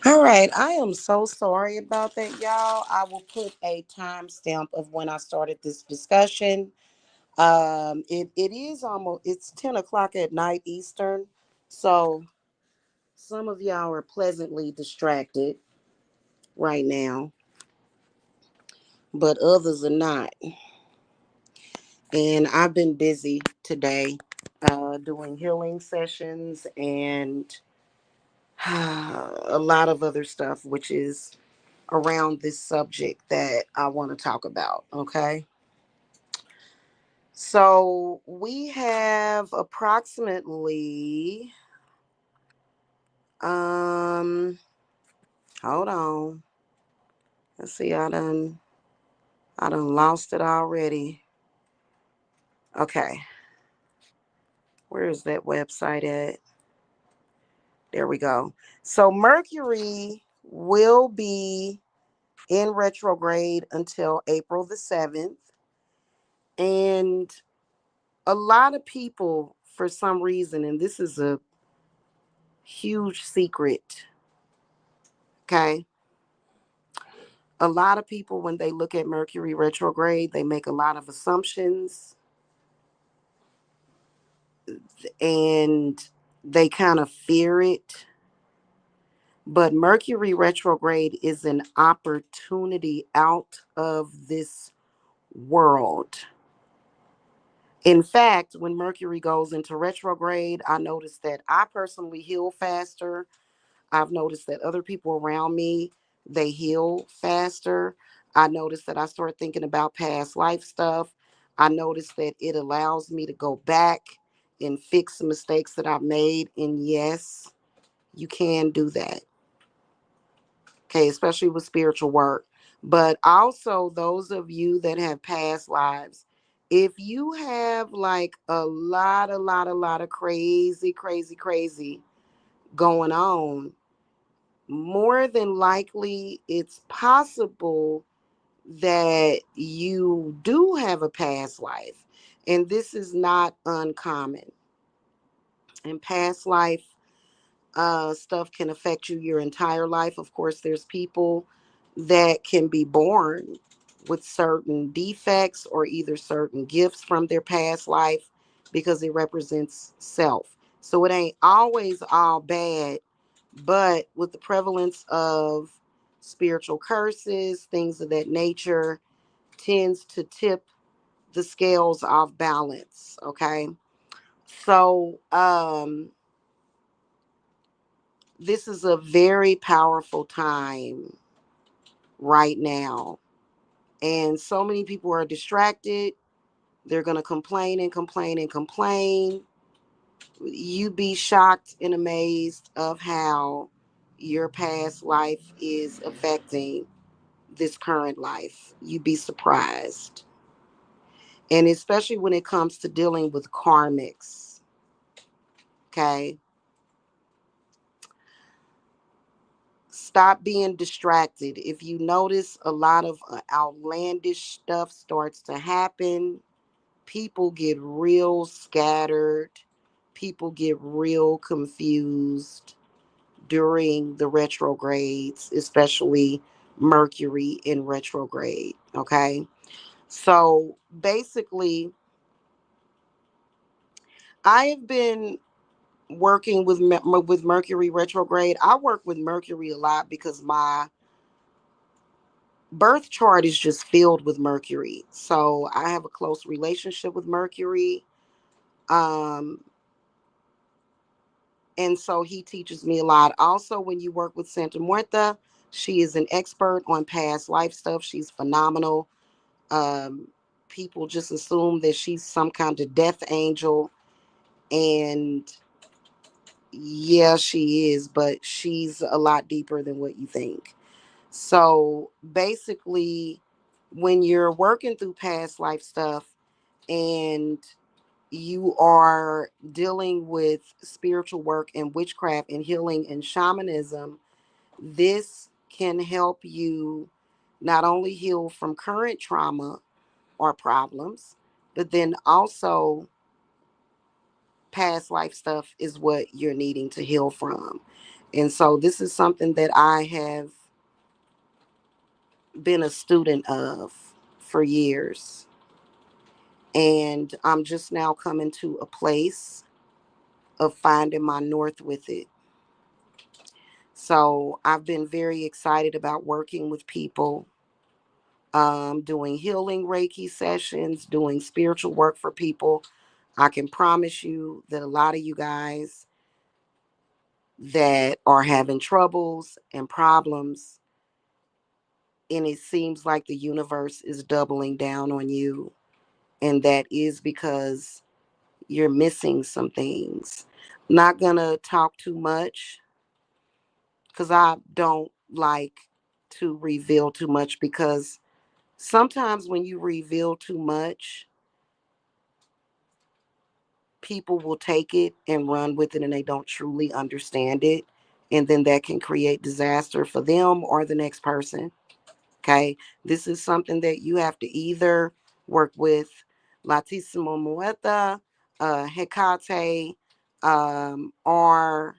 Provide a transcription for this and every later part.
All right, I am so sorry about that, y'all. I will put a timestamp of when I started this discussion. It is almost it's 10 o'clock at night Eastern, so some of y'all are pleasantly distracted right now, but others are not. And I've been busy today, doing healing sessions and a lot of other stuff, which is around this subject that I want to talk about. Okay. So we have approximately, um, hold on. Let's see. I done lost it already. Okay. Where is that website at? There we go. So Mercury will be in retrograde until April the 7th. And a lot of people, for some reason, and this is a huge secret, okay? A lot of people, when they look at Mercury retrograde, they make a lot of assumptions and they kind of fear it. But Mercury retrograde is an opportunity out of this world. In fact, when Mercury goes into retrograde, I noticed that I personally heal faster. I've noticed that other people around me, they heal faster. I noticed that I start thinking about past life stuff. I noticed that it allows me to go back and fix the mistakes that I've made. And yes, you can do that. Okay, especially with spiritual work. But also, those of you that have past lives, if you have like a lot of crazy going on, more than likely it's possible that you do have a past life. And this is not uncommon. And past life stuff can affect you your entire life. Of course, there's people that can be born with certain defects or either certain gifts from their past life because it represents self. So it ain't always all bad, but with the prevalence of spiritual curses, things of that nature, tends to tip the scales off balance. Okay. So, this is a very powerful time right now. And so many people are distracted. They're going to complain and complain and complain. You'd be shocked and amazed of how your past life is affecting this current life. You'd be surprised. And especially when it comes to dealing with karmics. Okay. Stop being distracted. If you notice a lot of outlandish stuff starts to happen, people get real scattered, people get real confused during the retrogrades, especially Mercury in retrograde. Okay. So basically, I have been working with Mercury retrograde. I work with Mercury a lot because my birth chart is just filled with Mercury. So I have a close relationship with Mercury. Um, and so he teaches me a lot. Also, when you work with Santa Muerta, she is an expert on past life stuff. She's phenomenal. Um, People just assume that she's some kind of death angel. And yeah, she is, but she's a lot deeper than what you think. So basically, when you're working through past life stuff and you are dealing with spiritual work and witchcraft and healing and shamanism, this can help you not only heal from current trauma or problems, but then also past life stuff is what you're needing to heal from. And so this is something that I have been a student of for years. And I'm just now coming to a place of finding my north with it. So I've been very excited about working with people, doing healing Reiki sessions, doing spiritual work for people. I can promise you that a lot of you guys that are having troubles and problems, and it seems like the universe is doubling down on you, and that is because you're missing some things. Not gonna talk too much because I don't like to reveal too much, because sometimes when you reveal too much, people will take it and run with it and they don't truly understand it. And then that can create disaster for them or the next person. Okay. This is something that you have to either work with Latissimo Mueta, Hecate, or,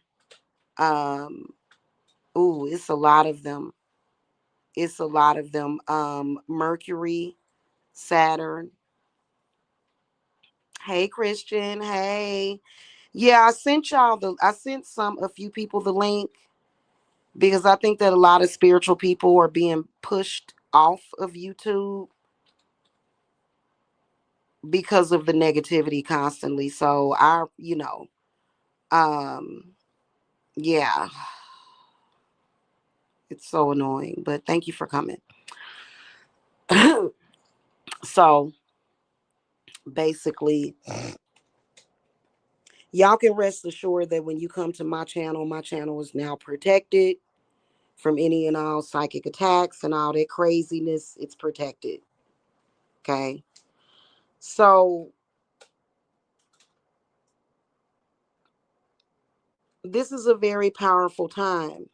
it's a lot of them. It's a lot of them. Mercury, Saturn. Hey, Christian. Hey. Yeah, I sent a few people the link, because I think that a lot of spiritual people are being pushed off of YouTube because of the negativity constantly. So um, yeah, it's so annoying, but thank you for coming. So basically, y'all can rest assured that when you come to my channel is now protected from any and all psychic attacks and all that craziness. It's protected. Okay. So this is a very powerful time.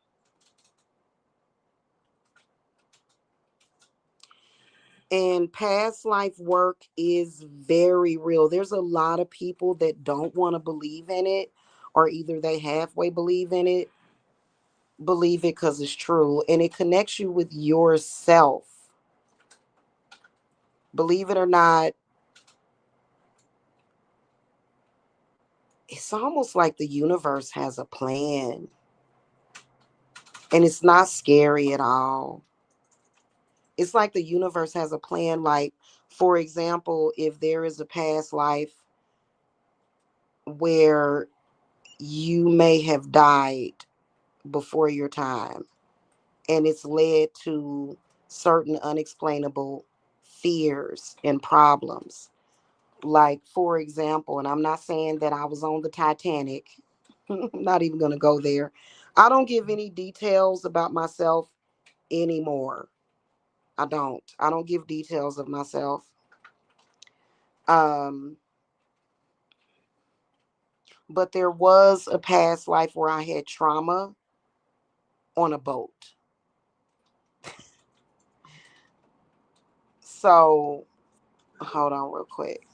And past life work is very real. There's a lot of people that don't want to believe in it, or either they halfway believe it because it's true, and it connects you with yourself. Believe it or not, it's almost like the universe has a plan, and it's not scary at all. It's like the universe has a plan. Like, for example, if there is a past life where you may have died before your time, and it's led to certain unexplainable fears and problems. Like, for example, and I'm not saying that I was on the Titanic, I'm not even going to go there. I don't give any details about myself anymore. I don't give details of myself. Um, but there was a past life where I had trauma on a boat. So, hold on real quick.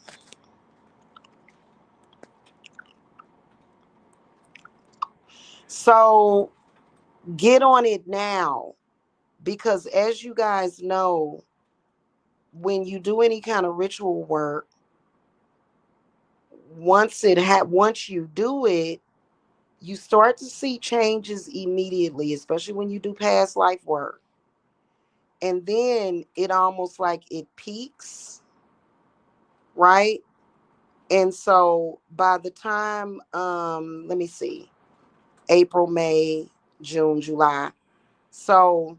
So, get on it now, because as you guys know, when you do any kind of ritual work, once you do it, you start to see changes immediately, especially when you do past life work. And then it almost like it peaks, right? And so by the time, let me see, April, May, June, July. So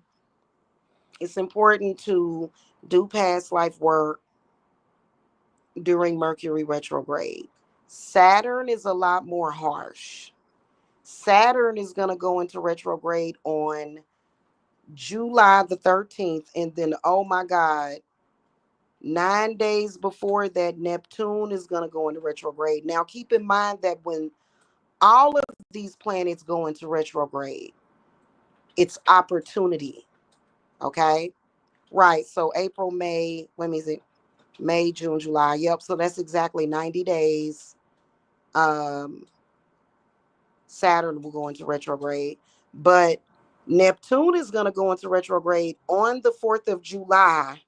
it's important to do past life work during Mercury retrograde. Saturn is a lot more harsh. Saturn is going to go into retrograde on July the 13th. And then, oh my God, 9 days before that, Neptune is going to go into retrograde. Now, keep in mind that when all of these planets go into retrograde, it's opportunity. Okay. Right. So April, May, let me see, May, June, July. Yep. So that's exactly 90 days. Um, Saturn will go into retrograde. But Neptune is going to go into retrograde on the 4th of July.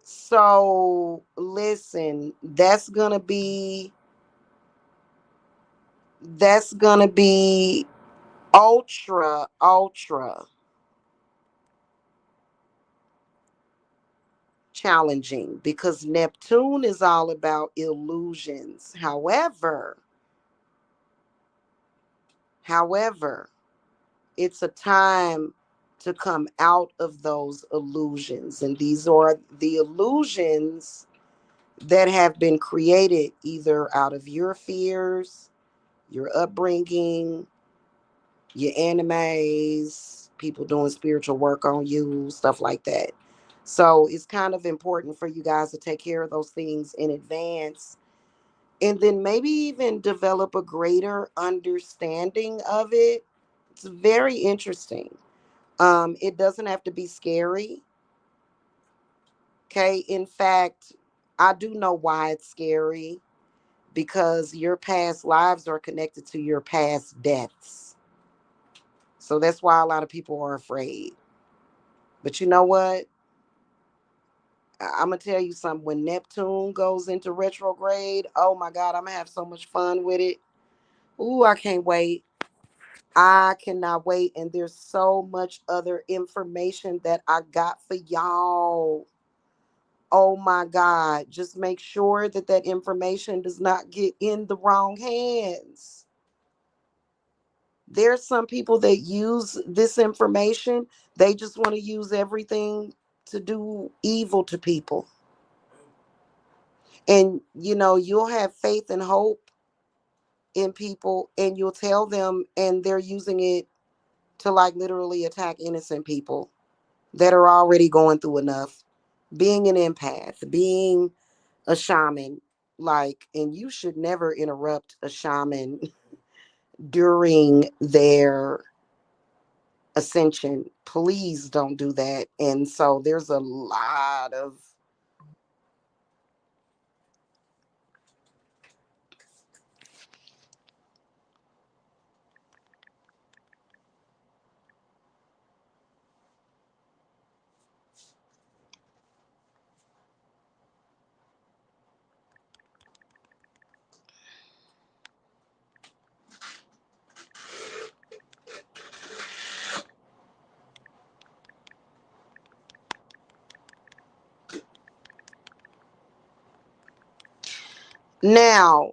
So listen, that's gonna be ultra challenging because Neptune is all about illusions. However, it's a time to come out of those illusions. And these are the illusions that have been created either out of your fears, your upbringing, your animes, people doing spiritual work on you, stuff like that. So it's kind of important for you guys to take care of those things in advance and then maybe even develop a greater understanding of it. It's very interesting. It doesn't have to be scary. Okay. In fact, I do know why it's scary because your past lives are connected to your past deaths. So that's why a lot of people are afraid. But you know what? I'm gonna tell you something. When Neptune goes into retrograde, oh my God, I'm gonna have so much fun with it. Ooh, I can't wait. I cannot wait. And there's so much other information that I got for y'all. Oh my God. Just make sure that that information does not get in the wrong hands. There's some people that use this information, they just want to use everything to do evil to people. And you'll have faith and hope in people and you'll tell them and they're using it to like literally attack innocent people that are already going through enough. Being an empath, being a shaman, like, and you should never interrupt a shaman during their ascension. Please don't do that. And so there's a lot of now.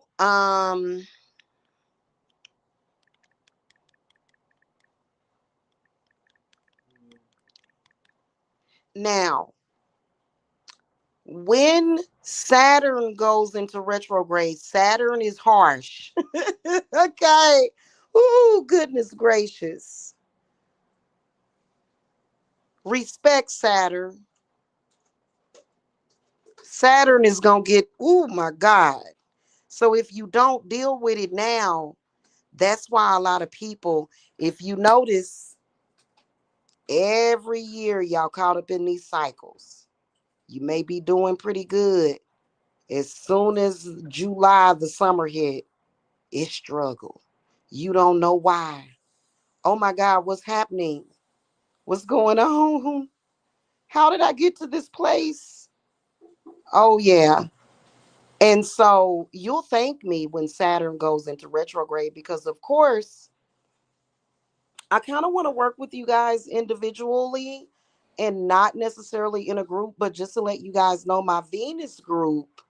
Now, when Saturn goes into retrograde, Saturn is harsh. Okay. Ooh, goodness gracious. Respect Saturn. Saturn is going to get, oh my God. So if you don't deal with it now, that's why a lot of people, if you notice, every year y'all caught up in these cycles. You may be doing pretty good. As soon as July, the summer hit, it struggle. You don't know why. Oh my God, what's happening? What's going on? How did I get to this place? Oh yeah. And so you'll thank me when Saturn goes into retrograde because of course I kind of want to work with you guys individually and not necessarily in a group, but just to let you guys know my Venus group,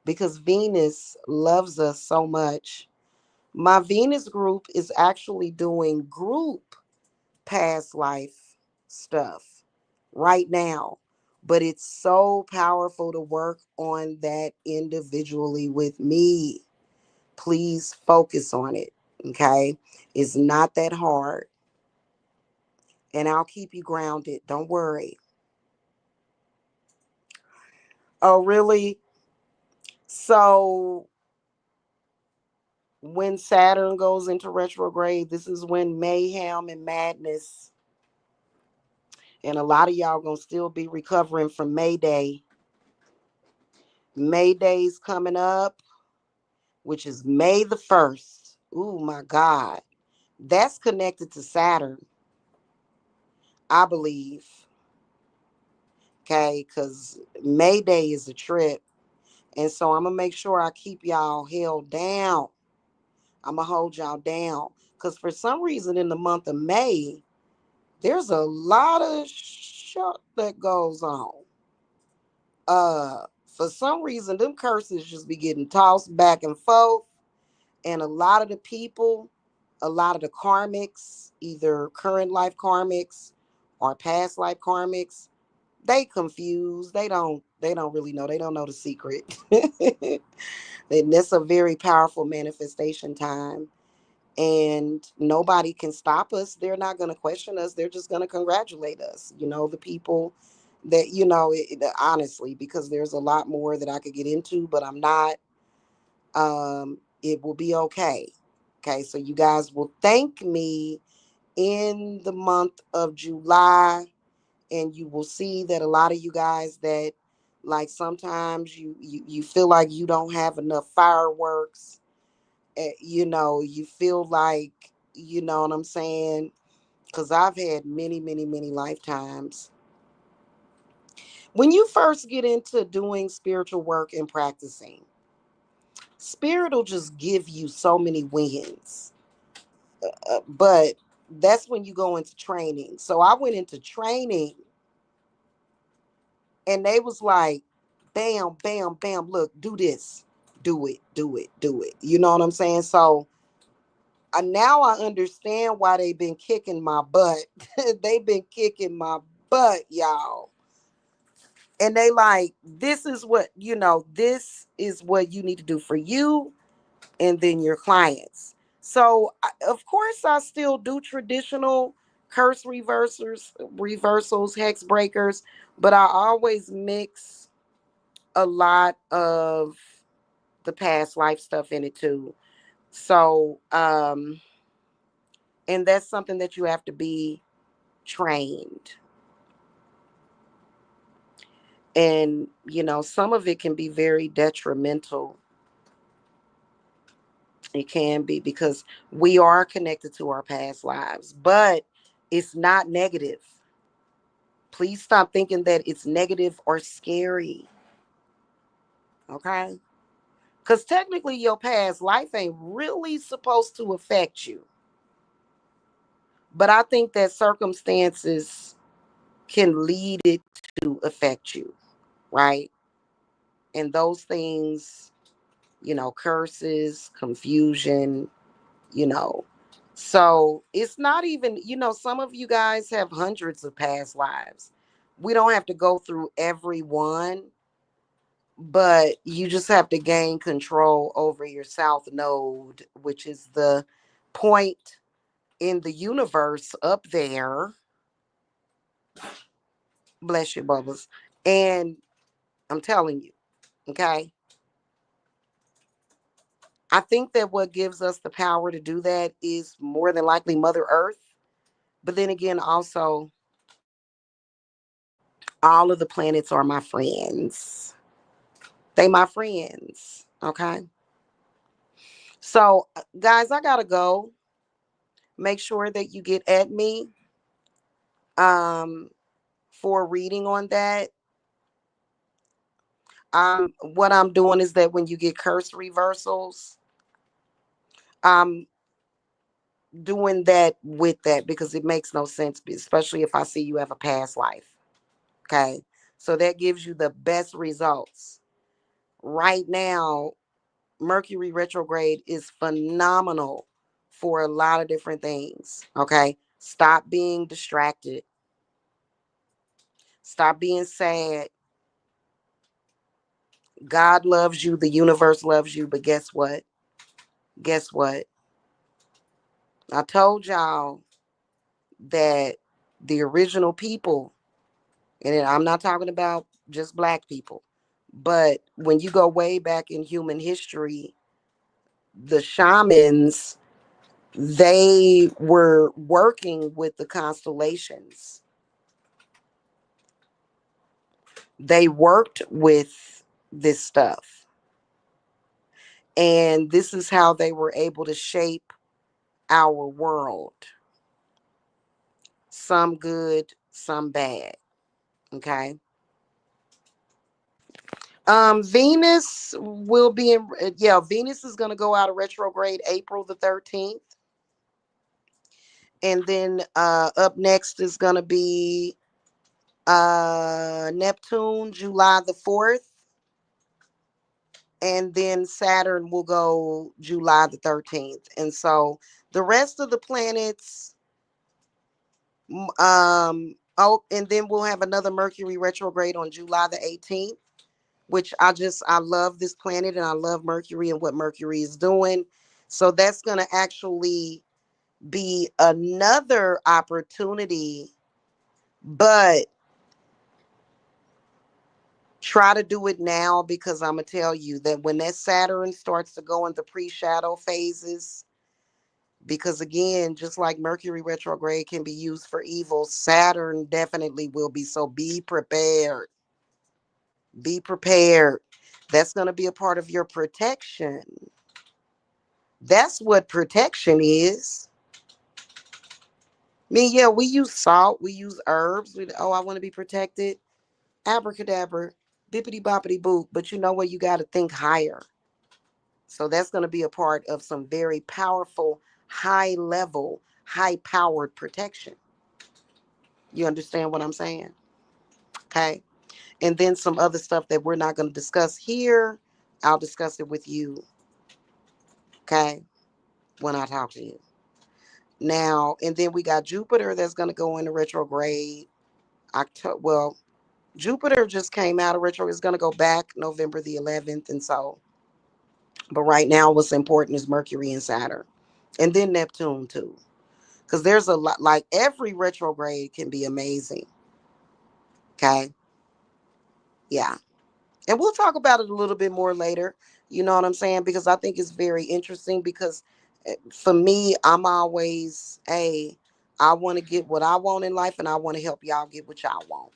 because Venus loves us so much. My Venus group is actually doing group past life stuff right now. But it's so powerful to work on that individually with me. Please focus on it. Okay. It's not that hard. And I'll keep you grounded. Don't worry. Oh, really? So when Saturn goes into retrograde, this is when mayhem and madness, and a lot of y'all gonna still be recovering from May Day. May Day's coming up, which is May the 1st. Oh my God. That's connected to Saturn, I believe. Okay, because May Day is a trip. And so I'm going to make sure I keep y'all held down. I'm going to hold y'all down. Because for some reason in the month of May, there's a lot of shit that goes on. For some reason, them curses just be getting tossed back and forth. And a lot of the people, a lot of the karmics, either current life karmics or past life karmics, they confused. They don't really know. They don't know the secret. And that's a very powerful manifestation time. And nobody can stop us. They're not going to question us. They're just going to congratulate us. The people that, honestly, because there's a lot more that I could get into, but I'm not. It will be okay. Okay. So you guys will thank me in the month of July, and you will see that a lot of you guys that, like, sometimes you feel like you don't have enough fireworks. You feel like, you know what I'm saying? Because I've had many, many, many lifetimes. When you first get into doing spiritual work and practicing, spirit will just give you so many wins. But that's when you go into training. So I went into training, and they was like, bam, bam, bam, look, do this, do it, do it, do it. You know what I'm saying? So now I understand why they've been kicking my butt. They've been kicking my butt, y'all. And they like, this is what you need to do for you and then your clients. So, of course, I still do traditional curse reversals, hex breakers, but I always mix a lot of the past life stuff in it too. So, and that's something that you have to be trained. And, some of it can be very detrimental. It can be, because we are connected to our past lives, but it's not negative. Please stop thinking that it's negative or scary. Okay? Because technically, your past life ain't really supposed to affect you. But I think that circumstances can lead it to affect you, right? And those things, curses, confusion, you know. So it's not even, some of you guys have hundreds of past lives. We don't have to go through every one, but you just have to gain control over your south node, which is the point in the universe up there. Bless you, Bubbles. And I'm telling you, okay? I think that what gives us the power to do that is more than likely Mother Earth. But then again, also, all of the planets are my friends. They my friends. Okay. So, guys, I gotta go. Make sure that you get at me um for reading on that. What I'm doing is that when you get curse reversals, I'm doing that with that because it makes no sense, especially if I see you have a past life. Okay. So that gives you the best results. Right now, Mercury retrograde is phenomenal for a lot of different things. Okay. Stop being distracted. Stop being sad. God loves you. The universe loves you. But guess what? Guess what? I told y'all that the original people, and I'm not talking about just black people, but when you go way back in human history, the shamans, they were working with the constellations. They worked with this stuff. And this is how they were able to shape our world. Some good, some bad. Okay. Venus will be in, yeah, Venus is going to go out of retrograde April the 13th. And then up next is going to be Neptune, July the 4th. And then Saturn will go July the 13th. And so the rest of the planets, oh, and then we'll have another Mercury retrograde on July the 18th, which I love this planet and I love Mercury and what Mercury is doing. So that's going to actually be another opportunity, but try to do it now, because I'm going to tell you that when that Saturn starts to go into pre-shadow phases, because again, just like Mercury retrograde can be used for evil, Saturn definitely will be. So be prepared. Be prepared. That's going to be a part of your protection. That's what protection is. I mean, yeah, we use salt, we use herbs. Oh, I want to be protected. Abracadabra, bippity boppity boop. But you know what? You got to think higher. So that's going to be a part of some very powerful, high level, high powered protection. You understand what I'm saying? Okay. And then some other stuff that we're not going to discuss here. I'll discuss it with you. Okay. When I talk to you. Now, and then we got Jupiter that's going to go into retrograde. October. Well, Jupiter just came out of retro. It's going to go back November the 11th. And so, but right now, what's important is Mercury and Saturn. And then Neptune, too. Because there's a lot, like every retrograde can be amazing. Okay. Yeah. And we'll talk about it a little bit more later. You know what I'm saying? Because I think it's very interesting. Because for me, I'm always, hey, I want to get what I want in life and I want to help y'all get what y'all want.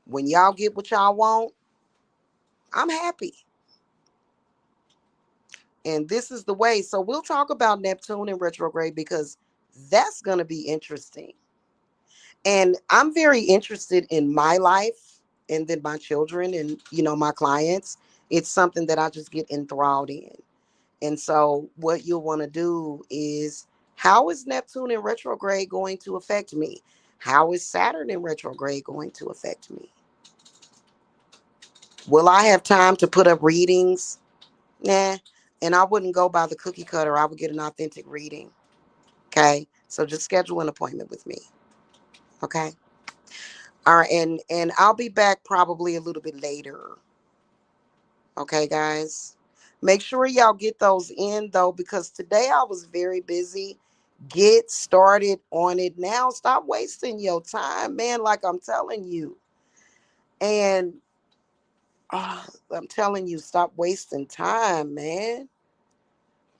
When y'all get what y'all want, I'm happy. And this is the way. So we'll talk about Neptune in retrograde because that's going to be interesting. And I'm very interested in my life and then my children and, my clients. It's something that I just get enthralled in. And so what you'll want to do is, how is Neptune in retrograde going to affect me? How is Saturn in retrograde going to affect me? Will I have time to put up readings? Nah. And I wouldn't go by the cookie cutter. I would get an authentic reading. Okay. So just schedule an appointment with me. Okay. All right. And I'll be back probably a little bit later. Okay, guys. Make sure y'all get those in though, because today I was very busy. Get started on it now. Stop wasting your time, man. Like I'm telling you. And I'm telling you, stop wasting time, man.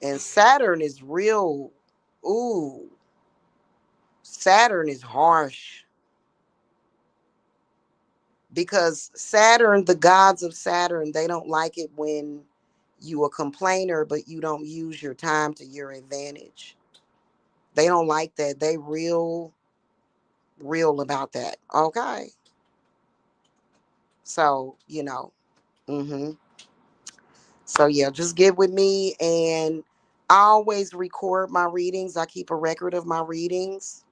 And Saturn is real. Ooh, Saturn is harsh. Because Saturn, the gods of Saturn, they don't like it when you a complainer, but you don't use your time to your advantage. They don't like that. They real about that. Okay. So, mm-hmm. So yeah, just get with me, and I always record my readings. I keep a record of my readings.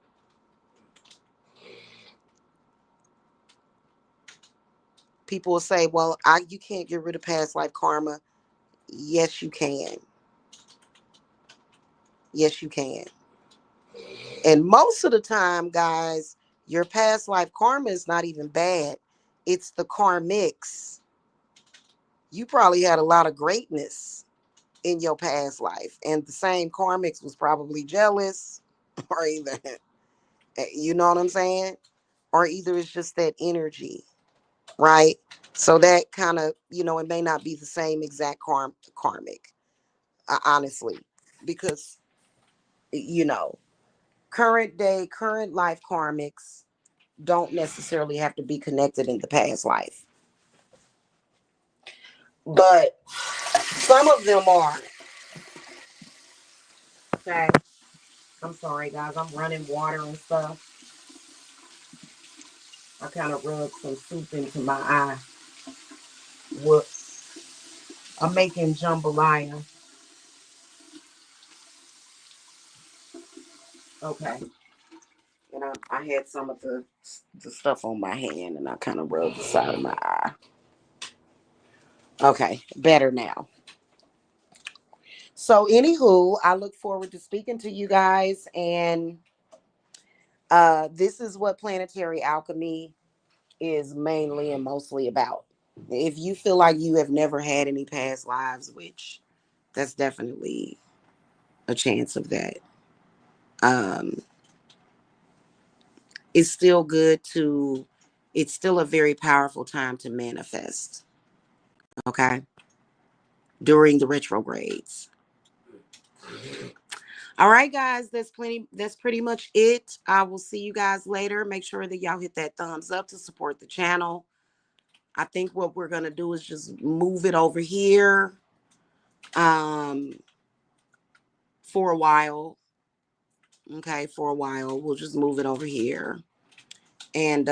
People will say, well, you can't get rid of past life karma. Yes, you can. Yes, you can. And most of the time, guys, your past life karma is not even bad. It's the karmics. You probably had a lot of greatness in your past life, and the same karmics was probably jealous, or either, you know what I'm saying? Or either it's just that energy, right? So that kind of, it may not be the same exact karmic, honestly, because, you know, current life karmics don't necessarily have to be connected in the past life. But some of them are. Okay. I'm sorry, guys. I'm running water and stuff. I kind of rubbed some soup into my eye. Whoops. I'm making jambalaya. Okay. And I had some of the stuff on my hand and I kind of rubbed the side of my eye. Okay. Better now. So, anywho, I look forward to speaking to you guys. And this is what planetary alchemy is mainly and mostly about. If you feel like you have never had any past lives, which that's definitely a chance of that, um, it's still good to, it's still a very powerful time to manifest, okay, during the retrogrades. All right, guys, that's pretty much it. I will see you guys later. Make sure that y'all hit that thumbs up to support the channel. I think what we're gonna do is just move it over here um for a while. Okay, for a while. We'll just move it over here. And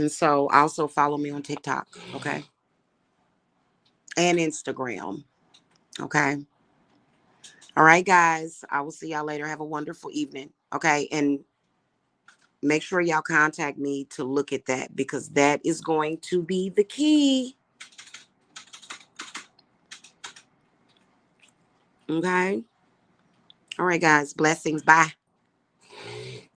so also follow me on TikTok, okay? And Instagram. Okay. All right, guys. I will see y'all later. Have a wonderful evening. Okay. And make sure y'all contact me to look at that because that is going to be the key. Okay. All right, guys. Blessings. Bye.